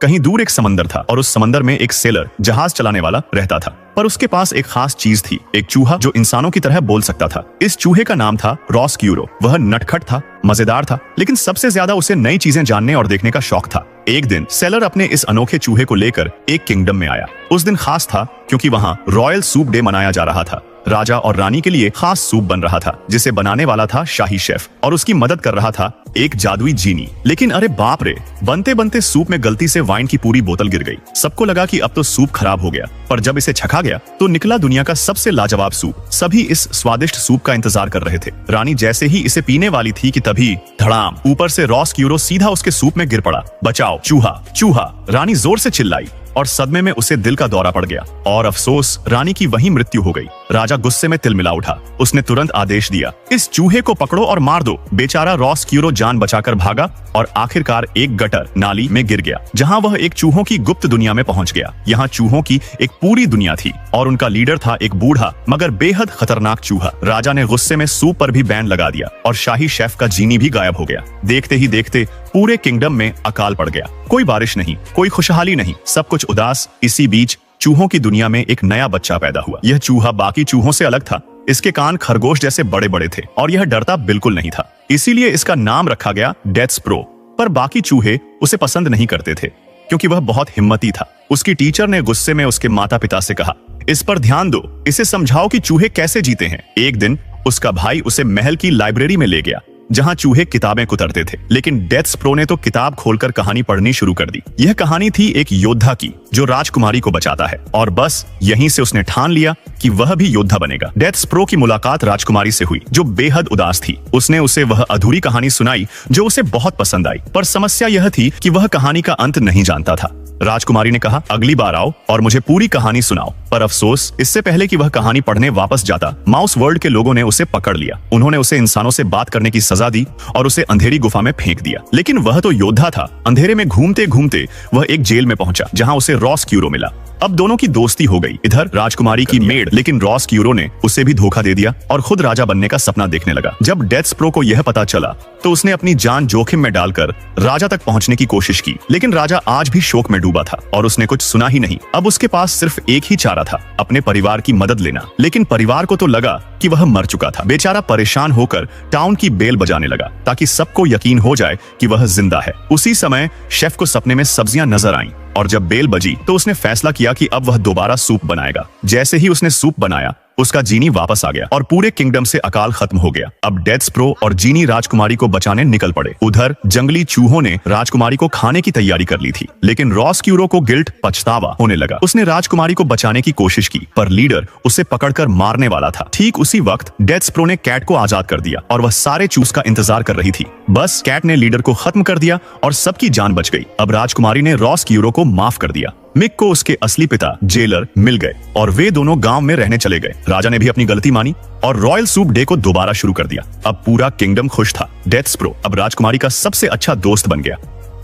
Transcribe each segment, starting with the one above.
कहीं दूर एक समंदर था और उस समंदर में एक सेलर जहाज चलाने वाला रहता था। पर उसके पास एक खास चीज थी, एक चूहा जो इंसानों की तरह बोल सकता था। इस चूहे का नाम था रोस्क्यूरो। वह नटखट था, मजेदार था, लेकिन सबसे ज्यादा उसे नई चीजें जानने और देखने का शौक था। एक दिन सेलर अपने इस अनोखे चूहे को लेकर एक किंगडम में आया। उस दिन खास था क्योंकि वहाँ रॉयल सूप डे मनाया जा रहा था। राजा और रानी के लिए खास सूप बन रहा था जिसे बनाने वाला था शाही शेफ, और उसकी मदद कर रहा था एक जादुई जीनी। लेकिन अरे बाप रे, बनते बनते सूप में गलती से वाइन की पूरी बोतल गिर गई। सबको लगा कि अब तो सूप खराब हो गया, पर जब इसे छका गया तो निकला दुनिया का सबसे लाजवाब सूप। सभी इस स्वादिष्ट सूप का इंतजार कर रहे थे। रानी जैसे ही इसे पीने वाली थी कि तभी धड़ाम, ऊपर से रोस्क्यूरो सीधा उसके सूप में गिर पड़ा। बचाओ चूहा, चूहा! रानी जोर से चिल्लाई और सदमे में उसे दिल का दौरा पड़ गया और अफसोस, रानी की वहीं मृत्यु हो गई। राजा गुस्से में तिलमिला उठा। उसने तुरंत आदेश दिया, इस चूहे को पकड़ो और मार दो। बेचारा रोस्क्यूरो जान बचाकर भागा और आखिरकार एक गटर नाली में गिर गया, जहां वह एक चूहों की गुप्त दुनिया में पहुंच गया। यहाँ चूहों की एक पूरी दुनिया थी और उनका लीडर था एक बूढ़ा मगर बेहद खतरनाक चूहा। राजा ने गुस्से में सूप पर भी बैन लगा दिया और शाही शेफ का जीनी भी गायब हो गया। देखते ही देखते पूरे किंगडम में अकाल पड़ गया। कोई बारिश नहीं, कोई खुशहाली नहीं, सब कुछ उदास। इसी बीच चूहों की दुनिया में एक नया बच्चा पैदा हुआ। यह चूहा बाकी चूहों से अलग था। इसके कान खरगोश जैसे बड़े बड़े थे और यह डरता बिल्कुल नहीं था, इसीलिए इसका नाम रखा गया डेथस्प्रो। पर बाकी चूहे उसे पसंद नहीं करते थे क्योंकि वह बहुत हिम्मती था। उसकी टीचर ने गुस्से में उसके माता पिता से कहा, इस पर ध्यान दो, इसे समझाओ कि चूहे कैसे जीते हैं। एक दिन उसका भाई उसे महल की लाइब्रेरी में ले गया जहां चूहे किताबें कुतरते थे। लेकिन डेथस्प्रो ने तो किताब खोलकर कहानी पढ़नी शुरू कर दी। यह कहानी थी एक योद्धा की जो राजकुमारी को बचाता है, और बस यहीं से उसने ठान लिया कि वह भी योद्धा बनेगा। डेथस्प्रो की मुलाकात राजकुमारी से हुई जो बेहद उदास थी। उसने उसे वह अधूरी कहानी सुनाई जो उसे बहुत पसंद आई, पर समस्या यह थी कि वह कहानी का अंत नहीं जानता था। राजकुमारी ने कहा, अगली बार आओ और मुझे पूरी कहानी सुनाओ। पर अफसोस, इससे पहले कि वह कहानी पढ़ने वापस जाता, माउस वर्ल्ड के लोगों ने उसे पकड़ लिया। उन्होंने उसे इंसानों से बात करने की सजा दी और उसे अंधेरी गुफा में फेंक दिया। लेकिन वह तो योद्धा था। अंधेरे में घूमते घूमते वह एक जेल में पहुंचा जहां उसे रोस्क्यूरो मिला। अब दोनों की दोस्ती हो गई। इधर राजकुमारी की मेड, लेकिन रोस्क्यूरो ने उसे भी धोखा दे दिया और खुद राजा बनने का सपना देखने लगा। जब डेथस्प्रो को यह पता चला तो उसने अपनी जान जोखिम में डालकर राजा तक पहुंचने की कोशिश की। लेकिन राजा आज भी शोक में डूबा था और उसने कुछ सुना ही नहीं। अब उसके पास सिर्फ एक ही चारा था, अपने परिवार की मदद लेना। लेकिन परिवार को तो लगा कि वह मर चुका था। बेचारा परेशान होकर टाउन की बेल बजाने लगा ताकि सबको यकीन हो जाए कि वह जिंदा है। उसी समय शेफ को सपने में सब्जियां नजर आईं और जब बेल बजी तो उसने फैसला किया कि अब वह दोबारा सूप बनाएगा। जैसे ही उसने सूप बनाया, उसका जीनी वापस आ गया और पूरे किंगडम से अकाल खत्म हो गया। अब डेथस्प्रो और जीनी राजकुमारी को बचाने निकल पड़े। उधर जंगली चूहों ने राजकुमारी को खाने की तैयारी कर ली थी, लेकिन रोस्क्यूरो को गिल्ट, पछतावा होने लगा। उसने राजकुमारी को बचाने की कोशिश की, पर लीडर उसे पकड़कर मारने वाला था। ठीक उसी वक्त डेथस्प्रो ने कैट को आजाद कर दिया और वह सारे चूस का इंतजार कर रही थी। बस कैट ने लीडर को खत्म कर दिया और सबकी जान बच गई। अब राजकुमारी ने रोस्क्यूरो को माफ कर दिया। मिक को उसके असली पिता जेलर मिल गए और वे दोनों गांव में रहने चले गए। राजा ने भी अपनी गलती मानी और रॉयल सूप डे को दोबारा शुरू कर दिया। अब पूरा किंगडम खुश था। डेथस्प्रो अब राजकुमारी का सबसे अच्छा दोस्त बन गया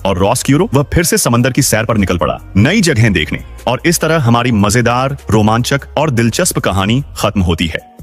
और रोस्क्यूरो वह फिर से समंदर की सैर पर निकल पड़ा, नई जगहें देखने। और इस तरह हमारी मजेदार, रोमांचक और दिलचस्प कहानी खत्म होती है।